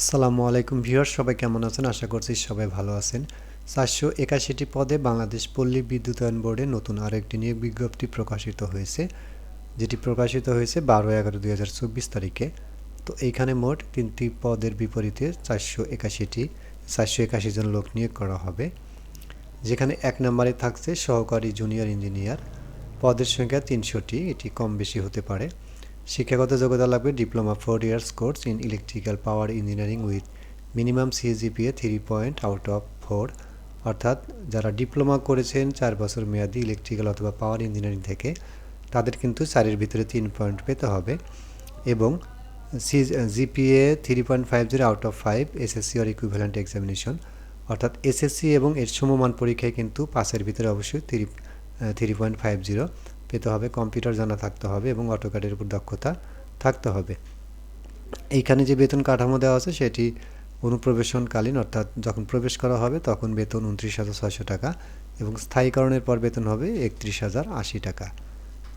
আসসালামু আলাইকুম ভিউয়ার্স, সবাই কেমন আছেন? আশা করছি সবাই ভালো আছেন। 481টি পদে বাংলাদেশ পল্লী বিদ্যুতায়ন বোর্ডে নতুন আরেকটি নিয়োগ বিজ্ঞপ্তি প্রকাশিত হয়েছে, যেটি প্রকাশিত হয়েছে 12/11/2024 তারিখে। তো এইখানে মোট 3টি পদের বিপরীতে 481 জন লোক নিয়োগ করা হবে, যেখানে 1 নম্বরে থাকছে সহকারী জুনিয়র ইঞ্জিনিয়ার। পদের সংখ্যা 300টি, এটি কম বেশি হতে পারে। শিক্ষাগত যোগ্যতা লাগবে diploma 4 years course in electrical power engineering with minimum CGPA 3.4, অর্থাৎ যারা ডিপ্লোমা করেছেন 4 বছর মেয়াদি ইলেকট্রিক্যাল অথবা পাওয়ার ইঞ্জিনিয়ারিং থেকে, তাদের কিন্তু 4-এর ভিতরে 3 পয়েন্ট পেতে হবে। এবং GPA 3.50 out of 5 SSC or equivalent examination, অর্থাৎ এসএসসি এবং এর সমমান পরীক্ষায় কিন্তু 5-এর ভিতরে অবশ্যই 3.50 পেতে হবে। কম্পিউটার জানা থাকতে হবে এবং অটোক্যাডের উপর দক্ষতা থাকতে হবে। এইখানে যে বেতন কাঠামো দেওয়া আছে সেটি অনুপ্রবেশনকালীন, অর্থাৎ যখন প্রবেশ করা হবে তখন বেতন 29,600 টাকা এবং স্থায়ীকরণের পর বেতন হবে 31,080 টাকা।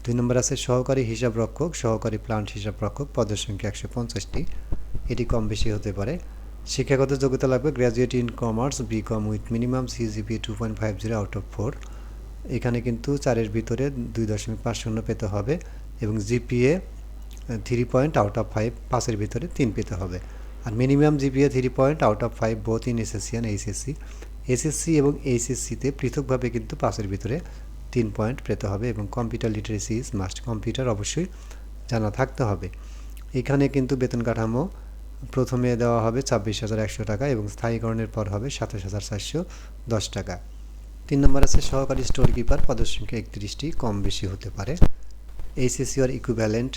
2 নম্বর আছে সহকারী হিসাবরক্ষক, সহকারী প্লান্ট হিসাবরক্ষক। পদের সংখ্যা 150টি, এটি কম বেশি হতে পারে। শিক্ষাগত যোগ্যতা লাগবে graduate in commerce BCom with minimum CGPA 2.50 out of 4। এখানে কিন্তু 4-এর ভিতরে 2.50 পেতে হবে এবং জিপিএ 3 পয়েন্ট আউট অফ 5, 5-এর ভিতরে 3 পেতে হবে। আর minimum GPA 3 point out of 5 both in SSC and HSC. SSC এবং এইচএসসিতে পৃথকভাবে কিন্তু 5-এর ভিতরে 3 পয়েন্ট পেতে হবে এবং computer literacy is must, computer অবশ্যই জানা থাকতে হবে। এখানে কিন্তু বেতন কাঠামো প্রথমে দেওয়া হবে 26,100 টাকা এবং স্থায়ীকরণের পর হবে 27,410 টাকা। 3 নম্বর আছে সহকারী স্টোর কিপার। পদের সংখ্যা 31টি, কম বেশি হতে পারে। এইচএসসি অর ইকুইভ্যালেন্ট,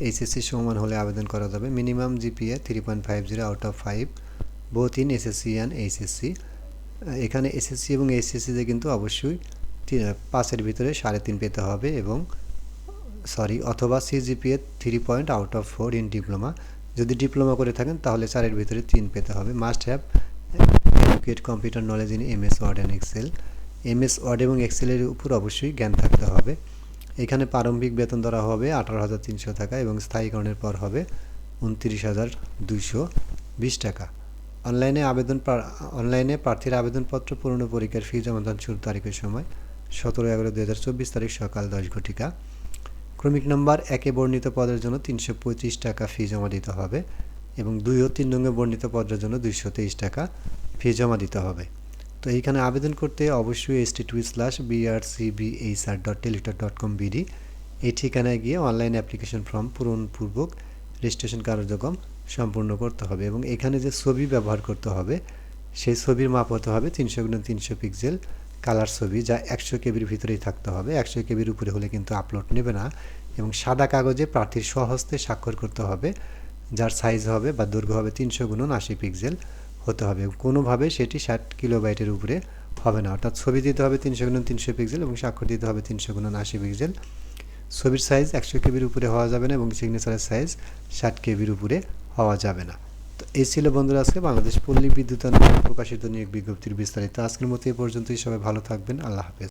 এইচএসসি সমান হলে আবেদন করা যাবে। Minimum GPA 3.50 out of 5 both in SSC and HSC. এখানে এসএসসি এবং এইচএসসিতে কিন্তু অবশ্যই 5-এর ভিতরে 3.5 পেতে হবে এবং অথবা CGPA 3 point out of 4 in diploma. যদি ডিপ্লোমা করে থাকেন তাহলে 4-এর ভিতরে 3 পেতে হবে। Must have adequate computer knowledge in MS Word and Excel. MS Word এবং এক্সেলের উপর অবশ্যই জ্ঞান থাকতে হবে। এখানে প্রারম্ভিক বেতন ধরা হবে 18,300 টাকা এবং স্থায়ীকরণের পর হবে 29,220 টাকা। অনলাইনে প্রার্থীর আবেদনপত্র পূরণ ও পরীক্ষার ফি জমাদান শুরুর তারিখের সময় 17/11/2024 তারিখ সকাল 10 ঘটিকা। ক্রমিক নম্বর 1-এ বর্ণিত পদের জন্য 325 টাকা ফি জমা দিতে হবে এবং 2 ও 3 নং বর্ণিত পদের জন্য 223 টাকা ফি জমা দিতে হবে। তো এইখানে আবেদন করতে অবশ্যই http://brcbhr.teletor.com/bd এই ঠিকানায় গিয়ে অনলাইন অ্যাপ্লিকেশন ফর্ম পূরণপূর্বক রেজিস্ট্রেশন কার্যক্রম সম্পূর্ণ করতে হবে এবং এখানে যে ছবি ব্যবহার করতে হবে সেই ছবির মাপ হতে হবে 300x300 পিক্সেল কালার ছবি, যা 100 কেবির ভিতরেই থাকতে হবে। 100 কেবির উপরে হলে কিন্তু আপলোড নেবে না। এবং সাদা কাগজে প্রার্থীর স্বহস্তে স্বাক্ষর করতে হবে, যার সাইজ হবে বা দৈর্ঘ্য হবে 300x80 পিক্সেল হতে হবে। কোনোভাবে সেটি 60 কিলোবাইটের উপরে হবে না, অর্থাৎ ছবি দিতে হবে 300x300 পিক্সেল এবং স্বাক্ষর দিতে হবে 300x80 পিক্সেল। ছবির সাইজ 100 কেবির উপরে হওয়া যাবে না এবং সিগনেচারের সাইজ 60 কেবির উপরে হওয়া যাবে না। তো এই ছিল বন্ধুরা আজকে বাংলাদেশ পল্লী বিদ্যুতায়ন প্রকাশিত নিয়োগ বিজ্ঞপ্তির বিস্তারিত। আজকের মতো এ পর্যন্তই। সবাই ভালো থাকবেন। আল্লাহ হাফেজ।